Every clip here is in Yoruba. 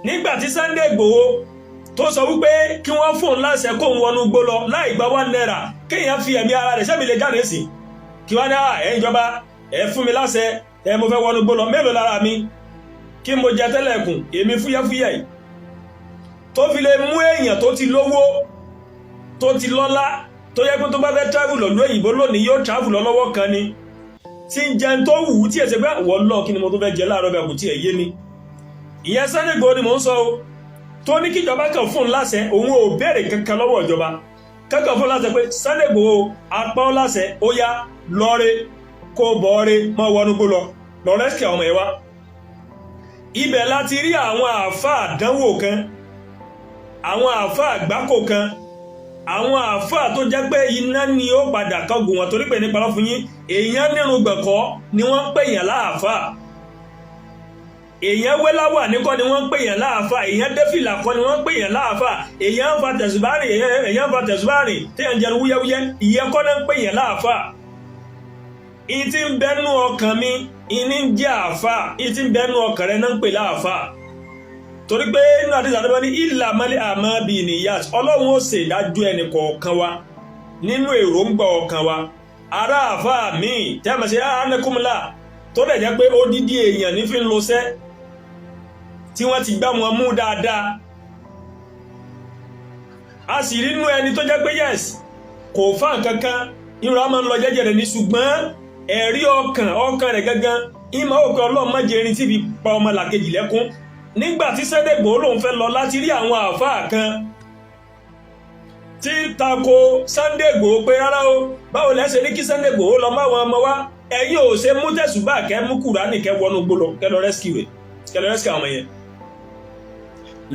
nígbà tí Sunday Igboho tó sọ wípé kí wọ́n fóun láṣẹ kó ń wọnú gbó lọ láì gba 1 naira kéèyàn fi ẹ̀mí ara rẹ̀ sẹ́mi lè jáde sí kí wọ́n ní ẹ̀yin ìjọba ẹ fún mi láṣẹ mo fẹ́ wọnú gbó lọ mélòó lára mi kí mo jẹ tẹ́lẹ̀kùn èmi fúyẹ́fúyẹ́ yìí tó fi lè mú èèyàn tó ti lówó tó ti lọ́lá tó yẹ pé tó bá fẹ́ travel lọ lóyìnbó lónìí yóò travel lọ lọ́wọ́ kan ni tí ń jẹun tó wù ú tí ẹ̀sẹ̀ pé wọ́n lọ kí ni mo tó fẹ́ jẹ láàárọ̀ bẹ́ẹ̀ kò tí ẹ̀ yé mi ìyẹn Sunday Igboho ni mò ń sọ o tó ní kíjọba kan fún láṣẹ òun ò béèrè kankan lọ́wọ́ ìjọba kankan fún láṣẹ pé Sunday Igboho apá láṣẹ ó yá lọ́ọ́rẹ́ kó bọ́ọ́rẹ́ mọ́ wọnú gbó lọ rẹ́sìkì àwọn ọmọ ẹ̀ wá ibẹ̀ láti rí àwọn àáfàá àdánwò kan àwọn àáfàá àgbákò kan àwọn àáfàá tó jẹ́ pé iná ni ó padà kángun wọn torí pé nípa lọ́ fún yín èèyàn nínú gbẹ̀kọ́ ni wọ́n ń pè yàn láàfáà èèyàn wéláwà ní kọ́ ni wọ́n ń pè yàn láàfáà èèyàn dẹ́fìlà kọ́ ni wọ́n ń pè yàn láàfáà èèyàn ń fa tẹ̀sùbárì tí yàn jẹun wúyẹ́wúyẹ́ ìyẹn kọ́ náà ń pè yàn láàfáà ìyí tí ń bẹnu ọkàn mi ìní ń jẹ́ àfáà ìyí tí ń bẹnu ọkàn rẹ náà ń pè láàfáà torí pé inú àdìsá tó bá ní ìlà mọ́lẹ̀ àmọ́ bíi nìyàt ọlọ́run ó ṣe ìdájọ́ ẹnì kọ̀ọ̀kan wa nínú èròǹgbà ọkàn wa ará àfáà míì tẹ́mọ̀ sí ánẹ́kùnmùlà tó dẹ̀ jẹ́ pé odidi èèyàn ní fi ń lọṣẹ́ tí wọ́n ti gbá wọn mú dáadáa a sì rí inú ẹni tó jẹ́ pé yes kò fà kankan irú a máa ń lọ jẹ́jẹ́ rẹ̀ ní ṣùgbọ́n ẹ̀rí ọkàn rẹ̀ gangan ìmọ̀ òkè ọlọ́mọdé erin tí fi pa ọmọ làkejì lẹ́kún nígbàtí Sunday Igboho lòun fẹ́ lọ láti rí àwọn àáfàá kan tí tako Sunday Igboho pé rárá o báwo lẹ́sẹ̀ ní kí Sunday Igboho lọ máwọn ọmọ wá ẹ̀yin ò ṣe mú tẹ̀sùbà kẹ́ mú Kùránì kẹ́ wọnú gbólọ kẹ́lọ rescue àwọn yẹn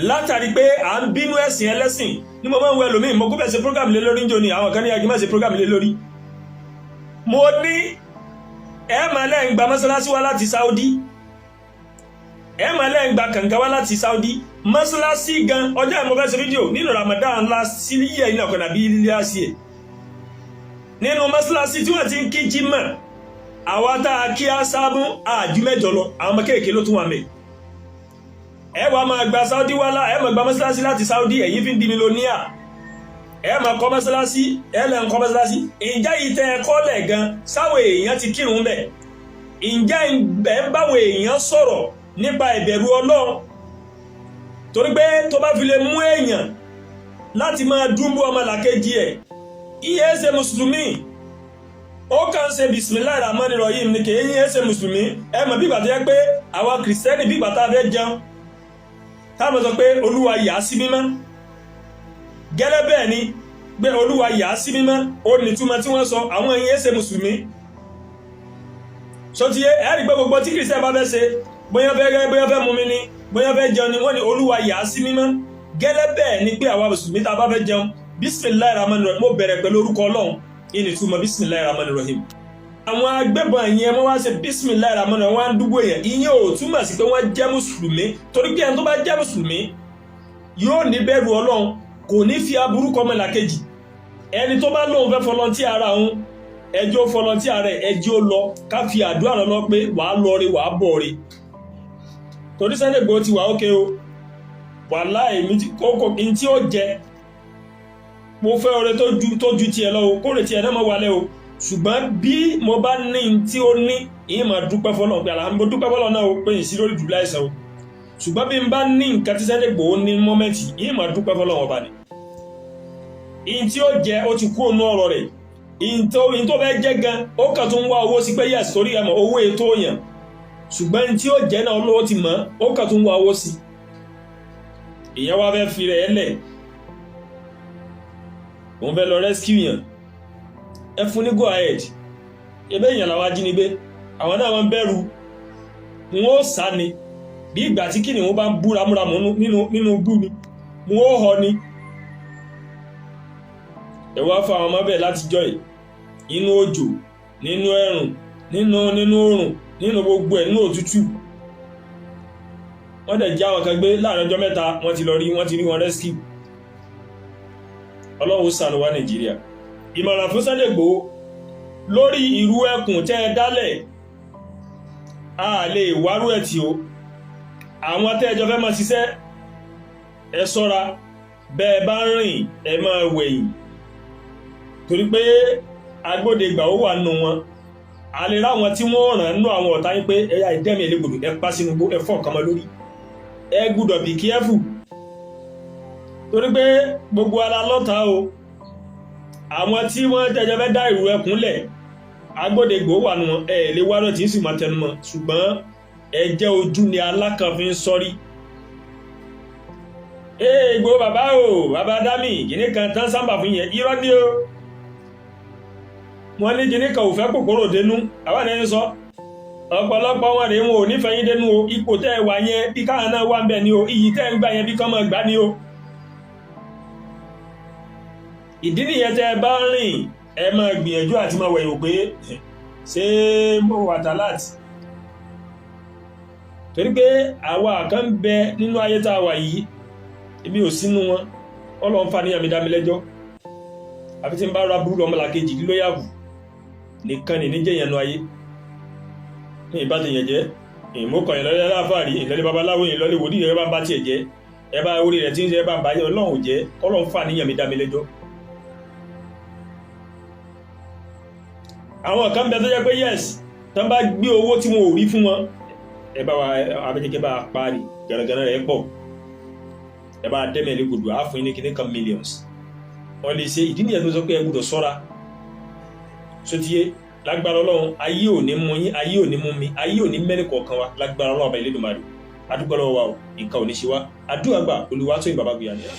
látàrí pé à ń bínú ẹ̀sìn ẹlẹ́sìn ní mo máa ń wọ ẹlòmíì mo kó fẹ́ ṣe program lé lórí níjó ni àwọn kan ní ajé máa ṣe program lé lórí mo ní lẹ́yìn gba mọ́sálásí wá láti Saudi lẹ́yìn gba kànga wá láti Saudi mọ́sálásí gan ọjọ́ ìmọ̀ fẹ́ ṣe fídíò nínú Ramadan ńlá sí yíyẹ iná kan àbí ilé àṣì ẹ̀ nínú mọ́sálásí tí wọ́n ti ń kí jímọ̀ àwa tá a kí á sábún àjú mẹ́jọ lọ àwọn ọmọ kéèké ló tún wà mẹ́ wá máa gba Saudi wálá máa gba mọ́sálásí láti Saudi ẹ̀yin fi ń di mílíọ̀níà máa kọ́ mọ́sálásí lẹ́ ń kọ́ mọ́sálásí ìjà yìí tẹ́ ẹ kọ́lẹ̀ gan sáwọn èèyàn ti kírun bẹ̀ ìjà ń báwọn èèyàn sọ̀rọ̀ nípa ìbẹ̀rù Ọlọ́run torí pé tó bá fi lè mú èèyàn láti máa dúnbú ọmọ làkejì ẹ̀ iye ṣe mùsùlùmí ó kàn ṣe bismillahir rahmanir rahim ní kèé yín ṣe mùsùlùmí mọ̀ bí ìgbà tó yẹ pé àwa kìrìsìtẹ́nì bí ìgbà tá a fẹ́ jẹun táwọn sọ pé Olúwa yà á sí mímọ́ gẹ́lẹ́ bẹ́ẹ̀ ni pé Olúwa yà á sí mímọ́ ó ní túmọ̀ tí wọ́n sọ àwọn yín ṣe mùsùlùmí sọ ti yé ẹ̀rí pé gbogbo tí kìrìsìtẹ́nì bá fẹ́ ṣe bóyá fẹ́ mú mi ní bóyá fẹ́ jẹun ni wọ́n ní Olúwa yà á sí mímọ́ gẹ́lẹ́ bẹ́ẹ̀ ni pé àwa mùsùlùmí tá a bá fẹ́ jẹun bismillahir rahmanir rahim mo bẹ̀rẹ̀ pẹ̀lú orúkọ Ọlọ́run ìní túmọ̀ bismillahir rahmanir rahim àwọn agbébọn yẹn wọ́n wá ṣe bismillahir rahmanir rahim wọ́n á dúgbò yẹn ìyẹn ò túmọ̀ sí pé wọ́n jẹ́ mùsùlùmí torí pé ẹni tó bá jẹ́ mùsùlùmí yóò ní bẹ̀rù Ọlọ́run kò ní fi aburú kọ́ ọmọlàkejì ẹni tó bá lóun fẹ́ fọlọ́ntì ara òun ẹjọ́ fọlọ́ntì ara ẹjọ́ lọ ká fi àdúrà lọ pé wàá lọ rí wàá bọ̀ rí torí Sunday Igboho ti wà ókè o wàláhì èmi kókò in tí ó jẹ mo fẹ́ ọrẹ tó ju tiẹ̀ lọ o kó rè tiẹ̀ náà mọ́ wálé o ṣùgbọ́n bí mo bá ní tí ó ní ìyẹn máa dúpẹ́ fọ́lọ́ pé àlàmọ́ dúpẹ́ fọ́lọ́ náà o pé ìsí lórí jù láìsàn o ṣùgbọ́n bí n bá ní nǹkan tí Sunday Igboho ní mọ́mẹ́ntì ìyẹn máa dúpẹ́ fọ́lọ́ wọn bá ní in tí ó jẹ ó ti kú ònú ọ̀rọ̀ rẹ̀ in tó fẹ́ jẹ́ gan ó kàn tún wá owó sí pé yẹ̀ sórí ẹ̀mọ̀ owó ètò yàn ṣùgbọ́n tí ó jẹ́ náà olówó ti mọ̀ ó kàn tún wá owó sí ìyẹn wá fẹ́ fi rẹ̀ lẹ̀ òun fẹ́ lọ rescue yàn ẹ fún ní go ahead ebe èèyàn làwọn ajínigbé àwọn náà wọ́n bẹ̀rù wọn ó sá ni bí ìgbà tí kí ni wọ́n bá ń bú ramúramù nínú bú ni wọn ó họ ni ẹ wá fún àwọn ọmọ bẹ́ẹ̀ láti jọ yìí inú òjò nínú ẹ̀rùn nínú òrùn nínú gbogbo ẹ̀ nínú òtútù wọ́n dẹ̀ já àwọn kan gbé láàrin ọjọ́ mẹ́ta wọ́n ti rí wọn rescue Ọlọ́run ṣàánú wa Nàìjíríà ìmọ̀ràn fún Sunday Igboho lórí ìrú ẹkùn tẹ́ ẹ dálẹ̀ a lè wárú ẹ̀ tí o àwọn tẹ́ ẹjọ́ fẹ́ máa ṣiṣẹ́ ẹ ṣọ́ra bẹ́ẹ̀ bá rìn ẹ máa wẹ̀yìn torí pé agbódegbà ó wà nù wọn a lè ráwọn tí wọ́n ràn nú àwọn ọ̀tá yín pé ẹ̀yà ìdẹ́mi ẹlẹ́gbòdò ẹ pa sínú ẹ fọ́ nǹkan mọ́ lórí ẹ gbúdọ̀ be careful torí pé gbogbo ara lọ́ta o àwọn tí wọ́n jẹjẹ fẹ́ dá ìrù ẹkùn lẹ̀ agbódegbò wà nù wọn ẹ lè wá lọ́tí sì máa tẹnu mọ́ ṣùgbọ́n ẹjẹ́ ojú ni alákànfin sọ́rí Ìgbò bàbá o bàbá dámì gíní kan tán sábà fún yẹn irọ́ ní o wọ́n ní gíní kan ò fẹ́ kòkòrò dénú àwọn ẹni sọ ọ̀pọ̀lọpọ̀ wọn rèé wọn ò nífẹ̀ẹ́ yín dénú o ipò tẹ́ ẹ wà yẹn bí káwọn náà wà ń bẹ̀ ni o iyì tẹ́ ẹ ń gbà yẹn bí kán máa gbà ni o ìdí nìyẹn tẹ́ ẹ bá rìn ẹ máa gbìyànjú àti máa wẹ̀yìn pé ṣé mo wà tàláàtì torí pé àwa kan ń bẹ nínú ayé tá a wà yìí èmi ò sínú wọn Ọlọ́run fa níyàmí dá mi lẹ́jọ́ àfi tí ń bá ra burú ọmọlàkejì kí ló yàgò nìkan ní níjẹ́ ìyẹnu ayé ní ìbá ti yẹn jẹ́ ìmọ̀kàn ìlọ́lẹ́ aláfààrí ìlọ́lẹ́ babaláwo ìlọ́lẹ́ wòlíì rẹ̀ bá ń bá tiẹ̀ jẹ́ ẹ bá orí rẹ̀ tí ń jẹ́ bá ń bá Ọlọ́run jẹ́ Ọlọ́run fa níyàmí dá mi lẹ́jọ́. àwọn kan bẹ tó jẹ́ pé yes tán bá gbé owó tí wọn ò rí fún wọn ẹ bá wa abẹ́jẹ́kẹ́ bá parí gàràgàrà rẹ̀ pọ̀ ẹ bá dẹ́mẹ̀ lẹ́gbọ̀dọ̀ àfún ní kíní kan millions wọ́n lè ṣe ìdí nìyẹn tó sọ pé ẹ gbọ́dọ̀ ṣọ́ra sotiye lágbára Ọlọ́run ayé ò ní mú yín ayé ò ní mú mi ayé ò ní mẹ́rin kọ̀ọ̀kan wa lágbára Ọlọ́run ọba Elédùmarè adúgbò lọ́wọ́ wa o nǹkan ò ní ṣe wá àdúrà gbà Olúwatóyìn bàbá gbìyànjú.